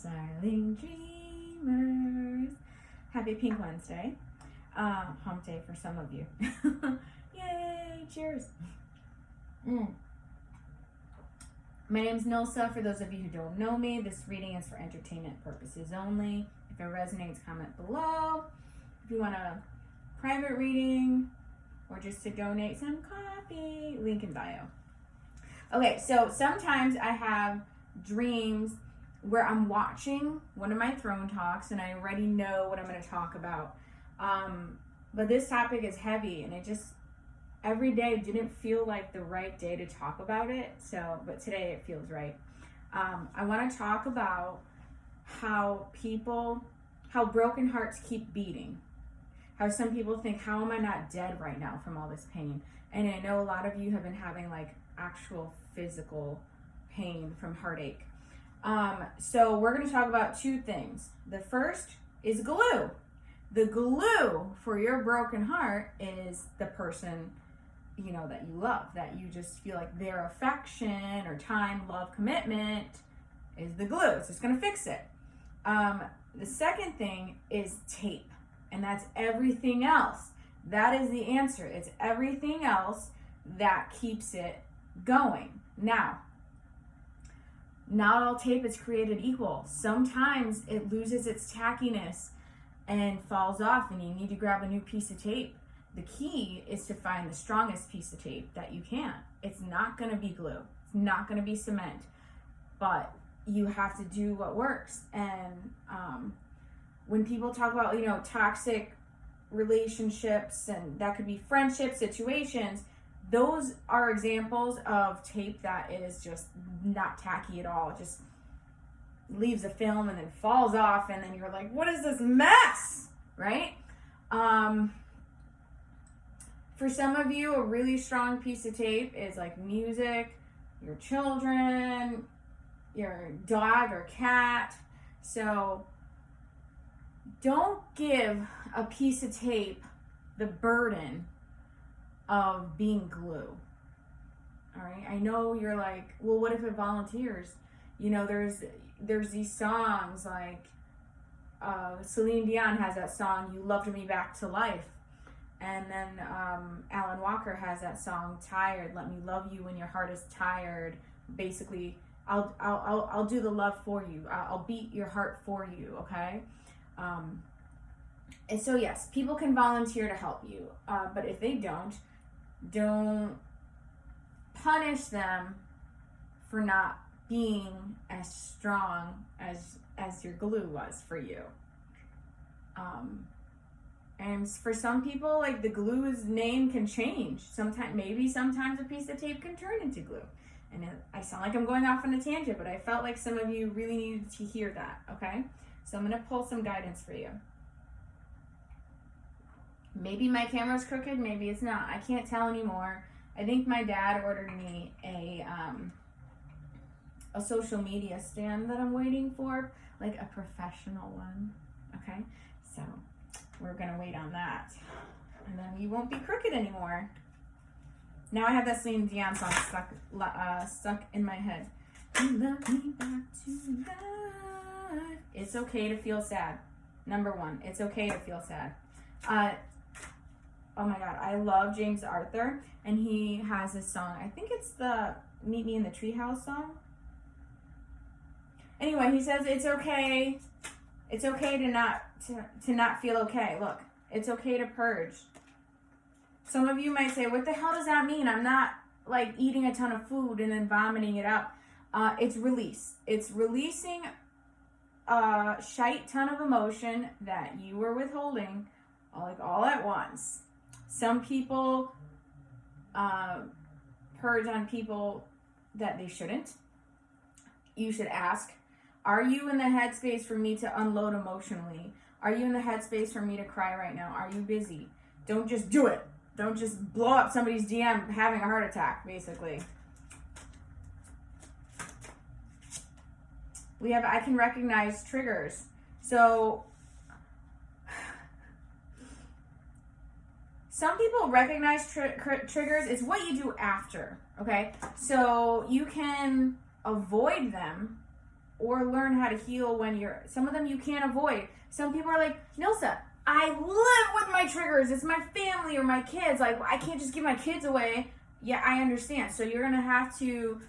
darling dreamers. Happy Pink Wednesday. Hump day for some of you. Yay, cheers. My name's Nilsa. For those of you who don't know me, this reading is for entertainment purposes only. If it resonates, comment below. If you want a private reading or just to donate some coffee, link in bio. Okay, so sometimes I have dreams where I'm watching one of my throne talks and I already know what I'm going to talk about. But this topic is heavy and it just, every day didn't feel like the right day to talk about it. But today it feels right. I want to talk about how broken hearts keep beating. How some people think, how am I not dead right now from all this pain? And I know a lot of you have been having like actual physical pain from heartache. So we're going to talk about two things. The first is glue. The glue for your broken heart is the person, you know, that you love, that you just feel like their affection or time, love, commitment is the glue. It's just going to fix it. The second thing is tape, and that's everything else. That is the answer. It's everything else that keeps it going. Now, not all tape is created equal. Sometimes it loses its tackiness and falls off and you need to grab a new piece of tape. The key is to find the strongest piece of tape that you can. It's not going to be glue. It's not going to be cement. But you have to do what works. And when people talk about, you know, toxic relationships, and that could be friendship situations, those are examples of tape that is just not tacky at all. It just leaves a film and then falls off, and then you're like, what is this mess, right? For some of you, a really strong piece of tape is like music, your children, your dog or cat. So don't give a piece of tape the burden of being glue. All right. I know you're like, well, what if it volunteers? You know, there's these songs like Celine Dion has that song, You Loved Me Back to Life. And then Alan Walker has that song, Tired, Let Me Love You When Your Heart is Tired. Basically, I'll do the love for you. I'll beat your heart for you, okay? And so yes, people can volunteer to help you. But if they don't punish them for not being as strong as your glue was for you. And for some people, like the glue's name can change. Sometimes a piece of tape can turn into glue. And I sound like I'm going off on a tangent, but I felt like some of you really needed to hear that, okay? So I'm going to pull some guidance for you. Maybe my camera's crooked, maybe it's not. I can't tell anymore. I think my dad ordered me a social media stand that I'm waiting for, like a professional one, okay? So we're gonna wait on that, and then we won't be crooked anymore. Now I have that Celine Dion song stuck in my head. You love me back to life. It's okay to feel sad. Number one, it's okay to feel sad. Oh my God, I love James Arthur, and he has this song. I think it's the Meet Me in the Treehouse song. Anyway, he says it's okay. It's okay to not feel okay. Look, it's okay to purge. Some of you might say, what the hell does that mean? I'm not like eating a ton of food and then vomiting it out. It's release. It's releasing a shite ton of emotion that you were withholding all at once. Some people purge on people that they shouldn't. You should ask, are you in the headspace for me to unload emotionally? Are you in the headspace for me to cry right now? Are you busy? Don't just do it. Don't just blow up somebody's DM having a heart attack, basically. I can recognize triggers. So some people recognize triggers. It's what you do after, okay? So you can avoid them or learn how to heal when you're, some of them you can't avoid. Some people are like, Nilsa, I live with my triggers. It's my family or my kids. Like, I can't just give my kids away. Yeah, I understand. So you're going to have to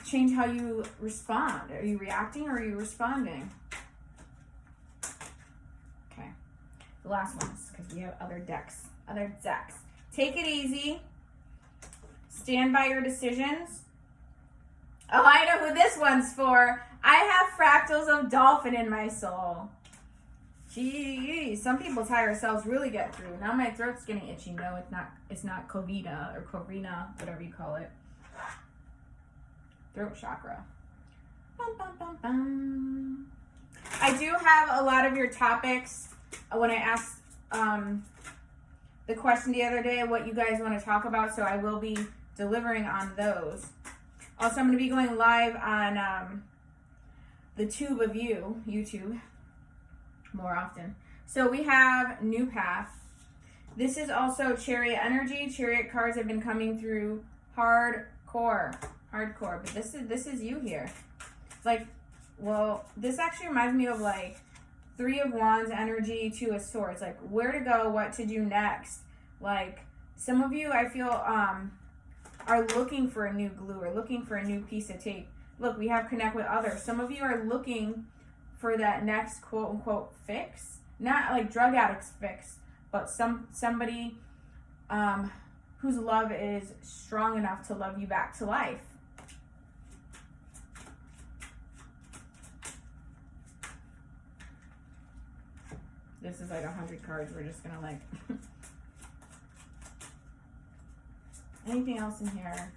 change how you respond. Are you reacting or are you responding? Okay. The last ones, because we have other decks. Take it easy. Stand by your decisions. Oh, I know who this one's for. I have fractals of dolphin in my soul. Gee, some people's higher selves really get through. Now my throat's getting itchy. No, it's not Covida or Corina, whatever you call it. Throat chakra. Bum, bum, bum, bum. I do have a lot of your topics. When I asked the question the other day, what you guys want to talk about, so I will be delivering on those. Also, I'm going to be going live on the Tube of You, YouTube, more often. So we have New Path. This is also Chariot energy. Chariot cards have been coming through hardcore. But this is you here. Like, well, this actually reminds me of like Three of Wands energy, Two of Swords. Like, where to go, what to do next. Like, some of you, I feel, are looking for a new glue or looking for a new piece of tape. Look, we have connect with others. Some of you are looking for that next quote unquote fix. Not like drug addicts fix, but somebody whose love is strong enough to love you back to life. This is like 100 cards. We're just gonna like anything else in here?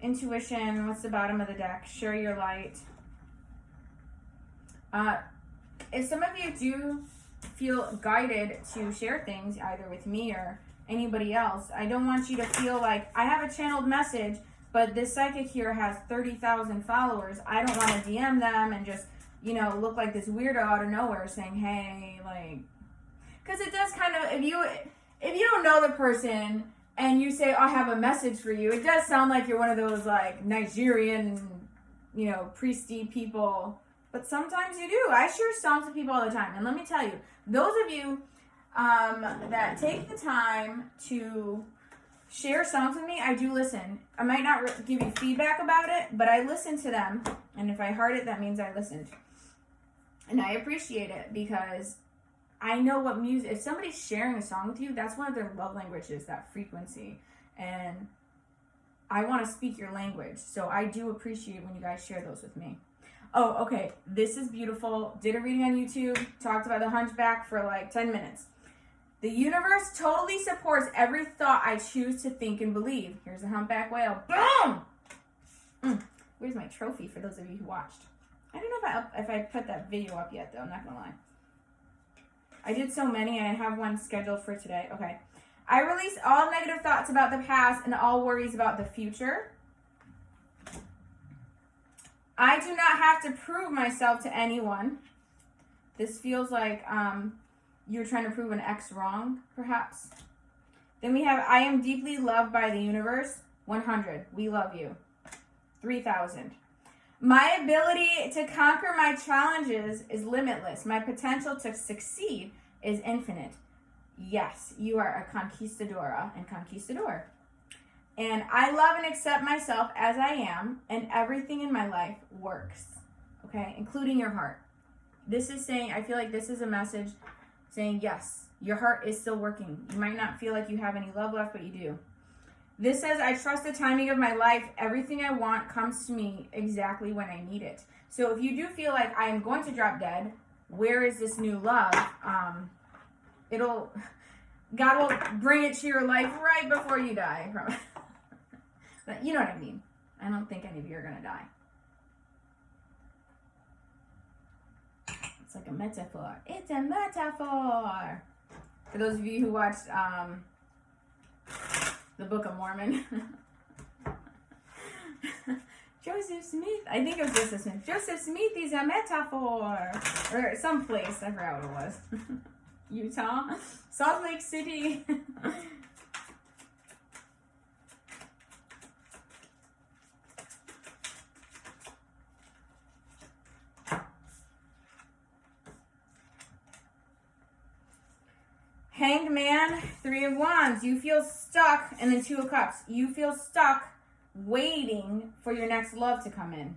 Intuition. What's the bottom of the deck? Share your light. If some of you do feel guided to share things either with me or anybody else, I don't want you to feel like I have a channeled message, but this psychic here has 30,000 followers. I don't want to DM them and just, you know, look like this weirdo out of nowhere saying, hey, like, because it does kind of, if you don't know the person and you say, oh, I have a message for you, it does sound like you're one of those like Nigerian, you know, priesty people. But sometimes you do. I share songs with people all the time. And let me tell you, those of you that take the time to share songs with me, I do listen. I might not give you feedback about it, but I listen to them. And if I heard it, that means I listened. And I appreciate it because I know what music, if somebody's sharing a song with you, that's one of their love languages, that frequency. And I want to speak your language. So I do appreciate when you guys share those with me. Oh, okay. This is beautiful. Did a reading on YouTube. Talked about the hunchback for like 10 minutes. The universe totally supports every thought I choose to think and believe. Here's a humpback whale. Boom! Where's my trophy for those of you who watched? I don't know if I put that video up yet, though. I'm not going to lie. I did so many, and I have one scheduled for today. Okay. I release all negative thoughts about the past and all worries about the future. I do not have to prove myself to anyone. This feels like you're trying to prove an ex wrong, perhaps. Then we have, I am deeply loved by the universe. 100. We love you. 3,000. My ability to conquer my challenges is limitless. My potential to succeed is infinite. Yes, you are a conquistadora and conquistador. And I love and accept myself as I am, and everything in my life works, okay, including your heart. This is saying, I feel like this is a message saying, yes, your heart is still working. You might not feel like you have any love left, but you do. This says, I trust the timing of my life. Everything I want comes to me exactly when I need it. So if you do feel like I am going to drop dead, where is this new love? God will bring it to your life right before you die. But you know what I mean. I don't think any of you are going to die. It's like a metaphor. It's a metaphor. For those of you who watched the Book of Mormon. Joseph Smith. I think it was Joseph Smith. Joseph Smith is a metaphor. Or someplace. I forgot what it was. Utah. Salt Lake City. Hanged Man, Three of Wands. You feel stuck, and then Two of Cups. You feel stuck waiting for your next love to come in.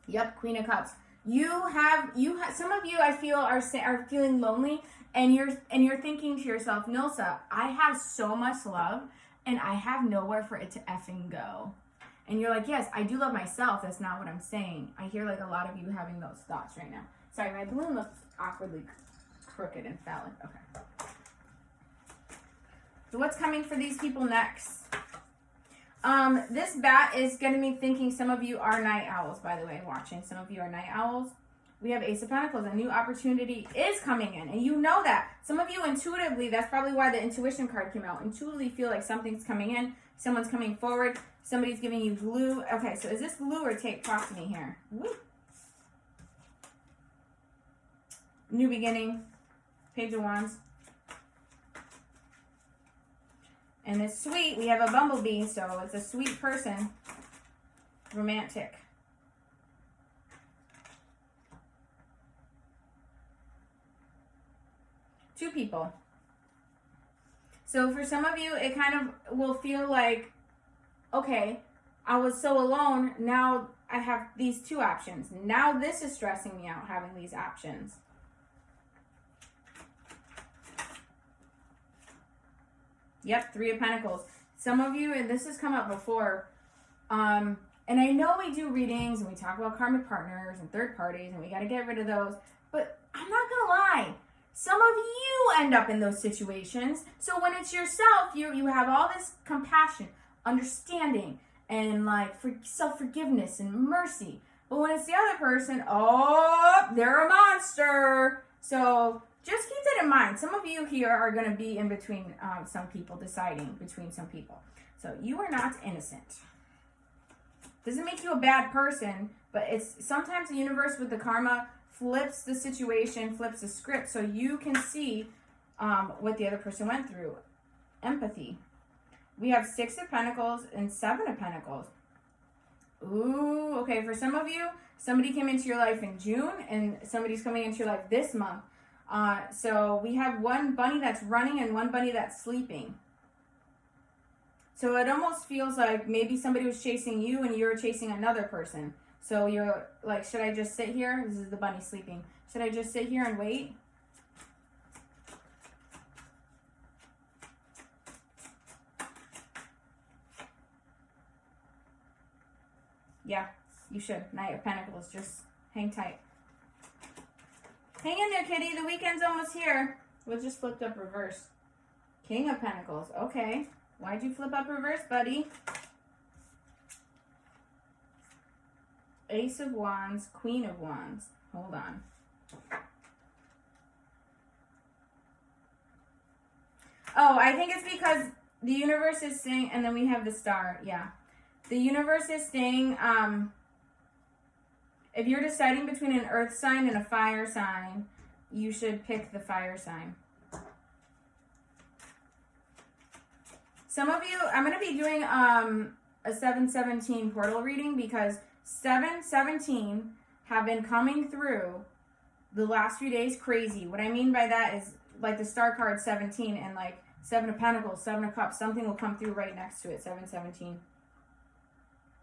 Yep, Queen of Cups. You have some of you I feel are feeling lonely, and you're thinking to yourself, Nilsa, I have so much love and I have nowhere for it to effing go. And you're like, yes, I do love myself. That's not what I'm saying. I hear like a lot of you having those thoughts right now. Sorry, my balloon looks awkwardly crooked and phallic. Okay. So what's coming for these people next? This bat is getting me thinking some of you are night owls, by the way, watching. Some of you are night owls. We have Ace of Pentacles. A new opportunity is coming in, and you know that. Some of you intuitively, that's probably why the intuition card came out, intuitively feel like something's coming in, someone's coming forward, somebody's giving you glue. Okay, so is this glue or tape? Talk to me here. Woo. New beginning, Page of Wands. And it's sweet. We have a bumblebee, so it's a sweet person. Romantic. Two people. So for some of you, it kind of will feel like, okay, I was so alone. Now I have these two options. Now this is stressing me out, having these options. Yep, Three of Pentacles. Some of you, and this has come up before, and I know we do readings and we talk about karmic partners and third parties and we got to get rid of those, but I'm not going to lie. Some of you end up in those situations. So when it's yourself, you have all this compassion, understanding, and like self-forgiveness and mercy. But when it's the other person, oh, they're a monster. So just keep that in mind. Some of you here are going to be in between some people, deciding between some people. So you are not innocent. Doesn't make you a bad person, but it's sometimes the universe with the karma flips the situation, flips the script, so you can see what the other person went through. Empathy. We have Six of Pentacles and Seven of Pentacles. Ooh, okay, for some of you, somebody came into your life in June, and somebody's coming into your life this month. So we have one bunny that's running and one bunny that's sleeping. So it almost feels like maybe somebody was chasing you and you're chasing another person. So you're like, should I just sit here? This is the bunny sleeping. Should I just sit here and wait? Yeah, you should. Knight of Pentacles. Just hang tight. Hang in there, kitty. The weekend's almost here. We'll just flip up reverse. King of Pentacles. Okay. Why'd you flip up reverse, buddy? Ace of Wands, Queen of Wands. Hold on. Oh, I think it's because the universe is saying, and then we have the star. Yeah. The universe is saying, if you're deciding between an earth sign and a fire sign, you should pick the fire sign. Some of you, I'm going to be doing a 717 portal reading because 717 have been coming through the last few days crazy. What I mean by that is like the star card 17 and like Seven of Pentacles, Seven of Cups, something will come through right next to it, 717.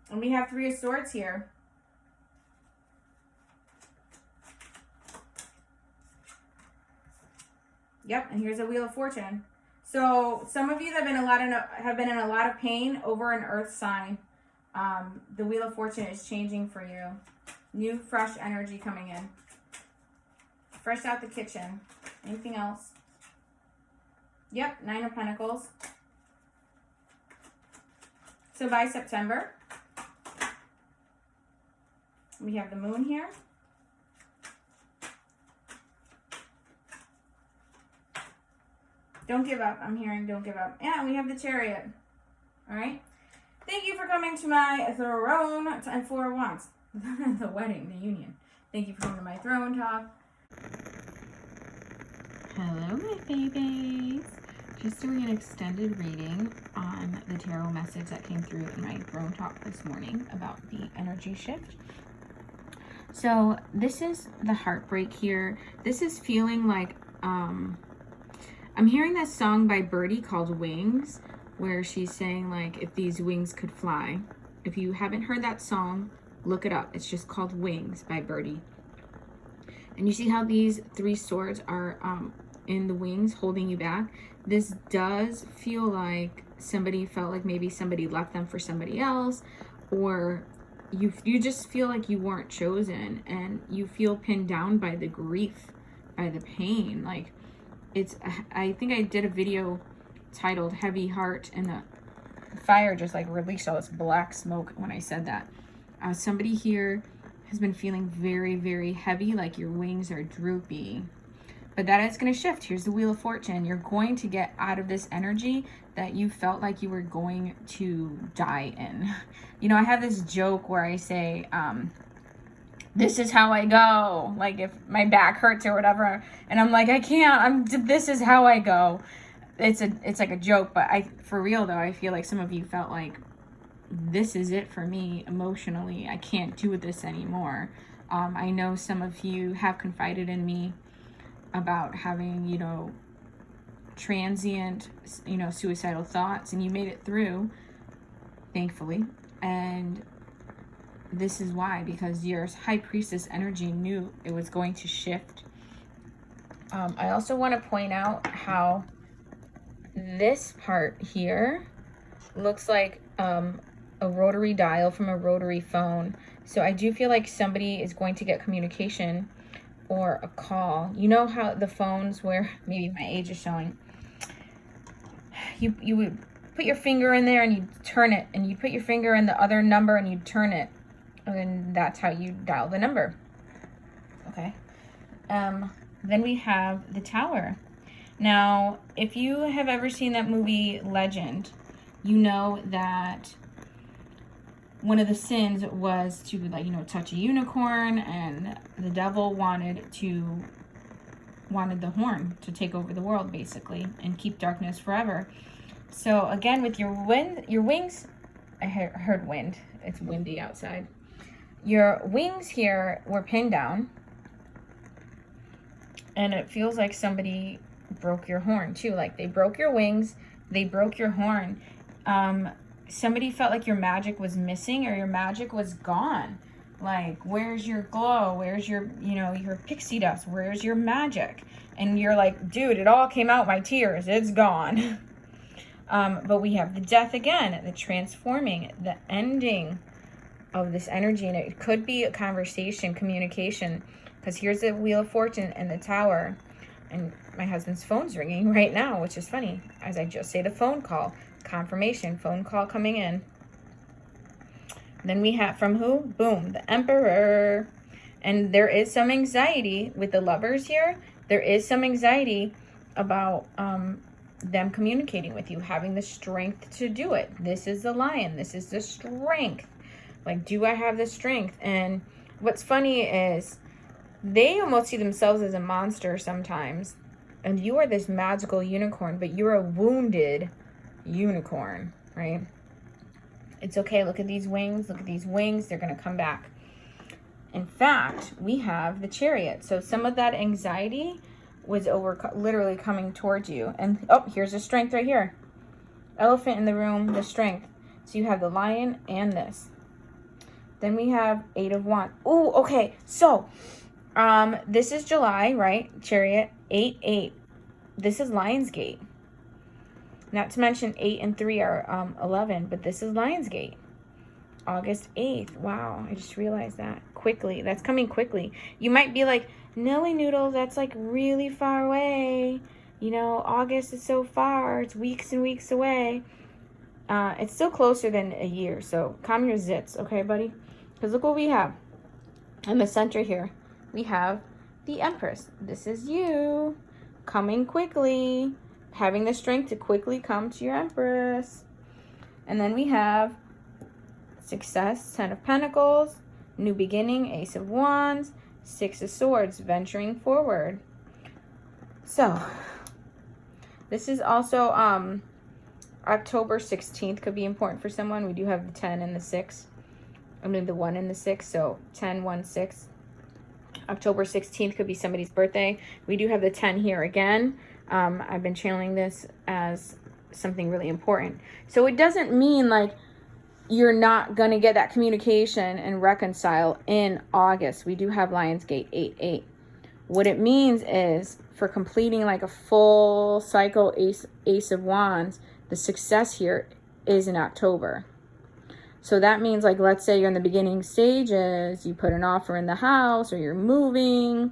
And we have Three of Swords here. Yep, and here's a Wheel of Fortune. So some of you have been in a lot of pain over an earth sign. The Wheel of Fortune is changing for you. New, fresh energy coming in. Fresh out the kitchen. Anything else? Yep, Nine of Pentacles. So by September, we have the Moon here. Don't give up. I'm hearing don't give up. And we have the Chariot. All right. Thank you for coming to my throne and Four of Wands. The wedding, the union. Thank you for coming to my throne talk. Hello, my babies. Just doing an extended reading on the tarot message that came through in my throne talk this morning about the energy shift. So this is the heartbreak here. This is feeling like I'm hearing this song by Birdie called Wings, where she's saying, like, if these wings could fly. If you haven't heard that song, look it up. It's just called Wings by Birdie. And you see how these 3 swords are in the wings holding you back? This does feel like somebody felt like maybe somebody left them for somebody else, or you just feel like you weren't chosen, and you feel pinned down by the grief, by the pain. Like, I think I did a video titled Heavy Heart, and the fire just like released all this black smoke when I said that. Somebody here has been feeling very, very heavy, like your wings are droopy. But that is going to shift. Here's the Wheel of Fortune. You're going to get out of this energy that you felt like you were going to die in. You know, I have this joke where I say, this is how I go. Like, if my back hurts or whatever, and I'm like, I can't, this is how I go. It's like a joke, but for real though, I feel like some of you felt like, this is it for me emotionally. I can't do this anymore. I know some of you have confided in me about having, you know, transient, you know, suicidal thoughts, and you made it through, thankfully. And this is why, because your High Priestess energy knew it was going to shift. I also want to point out how this part here looks like a rotary dial from a rotary phone. So I do feel like somebody is going to get communication or a call. You know how the phones where, maybe my age is showing, you would put your finger in there and you turn it, and you put your finger in the other number and you turn it, and that's how you dial the number. Okay. Then we have the Tower. Now, if you have ever seen that movie Legend, you know that one of the sins was to, like, you know, touch a unicorn, and the devil wanted the horn to take over the world, basically, and keep darkness forever. So again, with your wings, I heard wind. It's windy outside. Your wings here were pinned down, and it feels like somebody broke your horn too. Like, they broke your wings, they broke your horn. Somebody felt like your magic was missing, or your magic was gone. Like, where's your glow? Where's your, you know, your pixie dust? Where's your magic? And you're like, dude, it all came out my tears. It's gone. But we have the Death again, the transforming, the ending of this energy. And it could be a conversation, communication, because here's the Wheel of Fortune and the Tower. And my husband's phone's ringing right now, which is funny, as I just say the phone call. Confirmation, phone call coming in. Then we have from who? Boom, the Emperor. And there is some anxiety with the Lovers here. There is some anxiety about them communicating with you, having the strength to do it. This is the Lion. This is the strength. Like, do I have the strength? And what's funny is they almost see themselves as a monster sometimes. And you are this magical unicorn, but you're a wounded unicorn, right? It's okay. Look at these wings. Look at these wings. They're going to come back. In fact, we have the Chariot. So some of that anxiety was literally coming towards you. And oh, here's the Strength right here. Elephant in the room, the Strength. So you have the Lion and this. Then we have 8 of Wands. Oh, okay. So this is July, right? Chariot, 8-8. This is Lionsgate. Not to mention 8 and 3 are 11, but this is Lionsgate. August 8th. Wow, I just realized that. Quickly. That's coming quickly. You might be like, Nelly Noodle, that's like really far away. You know, August is so far. It's weeks and weeks away. It's still closer than a year, so calm your zits, okay, buddy? Because look what we have. In the center here, we have the Empress. This is you. Coming quickly. Having the strength to quickly come to your Empress. And then we have Success, 10 of Pentacles, New Beginning, Ace of Wands, 6 of Swords, venturing forward. So, this is also October 16th could be important for someone. We do have the 10 and the 6. I mean, the 1 and the 6, so 10, 1, 6. October 16th could be somebody's birthday. We do have the 10 here again. I've been channeling this as something really important. So it doesn't mean like you're not going to get that communication and reconcile in August. We do have Lionsgate 8-8. What it means is for completing like a full cycle Ace of Wands, the success here is in October. So that means, like, let's say you're in the beginning stages, you put an offer in the house, or you're moving,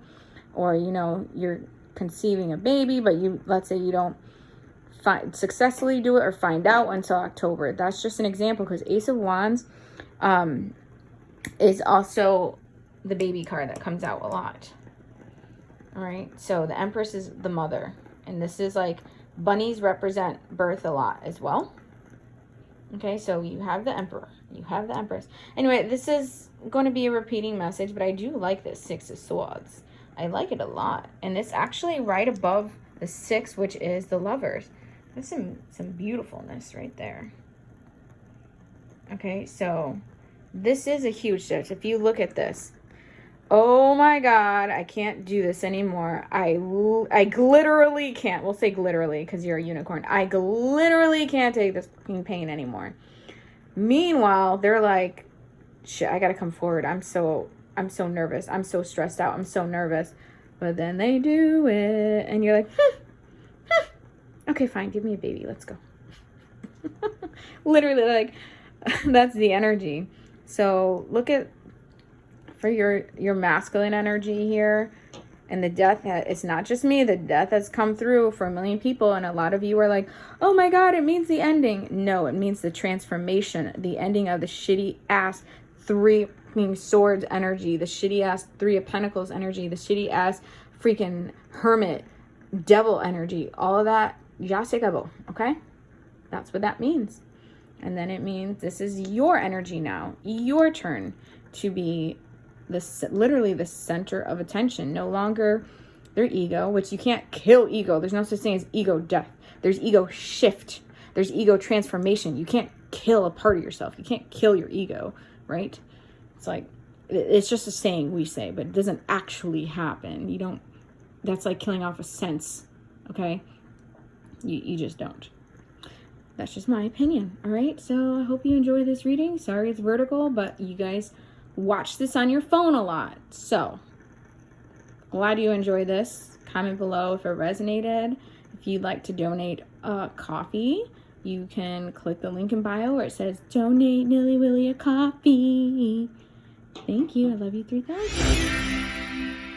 or, you know, you're conceiving a baby, but let's say you don't successfully do it or find out until October. That's just an example, because Ace of Wands is also the baby card that comes out a lot. All right, so the Empress is the mother, and this is like bunnies represent birth a lot as well. Okay, so you have the Emperor, you have the Empress. Anyway, this is going to be a repeating message, but I do like this Six of Swords. I like it a lot, and it's actually right above the 6, which is the Lovers. There's some beautifulness right there. Okay, so this is a huge shift. If you look at this, oh my God, I can't do this anymore. I literally can't. We'll say literally because you're a unicorn. I literally can't take this fucking pain anymore. Meanwhile, they're like, shit, I gotta come forward. I'm so nervous. I'm so stressed out. I'm so nervous. But then they do it, and you're like, okay, fine, give me a baby. Let's go. Literally, like, that's the energy. So look at, for your masculine energy here, and the death, it's not just me, the death has come through for a million people, and a lot of you are like, oh my God, it means the ending. No, it means the transformation, the ending of the shitty ass 3 swords energy, the shitty ass 3 of Pentacles energy, the shitty ass freaking hermit devil energy, all of that. 𝒽𝒂𝓁, okay? That's what that means. And then it means this is your energy now, your turn to be literally the center of attention. No longer their ego, which you can't kill ego. There's no such thing as ego death. There's ego shift. There's ego transformation. You can't kill a part of yourself. You can't kill your ego, right? It's like, it's just a saying we say, but it doesn't actually happen. You don't, that's like killing off a sense, okay? You just don't. That's just my opinion, all right? So I hope you enjoy this reading. Sorry it's vertical, but you guys watch this on your phone a lot. So glad you enjoyed this. Comment below if it resonated. If you'd like to donate a coffee, you can click the link in bio where it says donate Nilly Willy a coffee. Thank you. I love you 3000.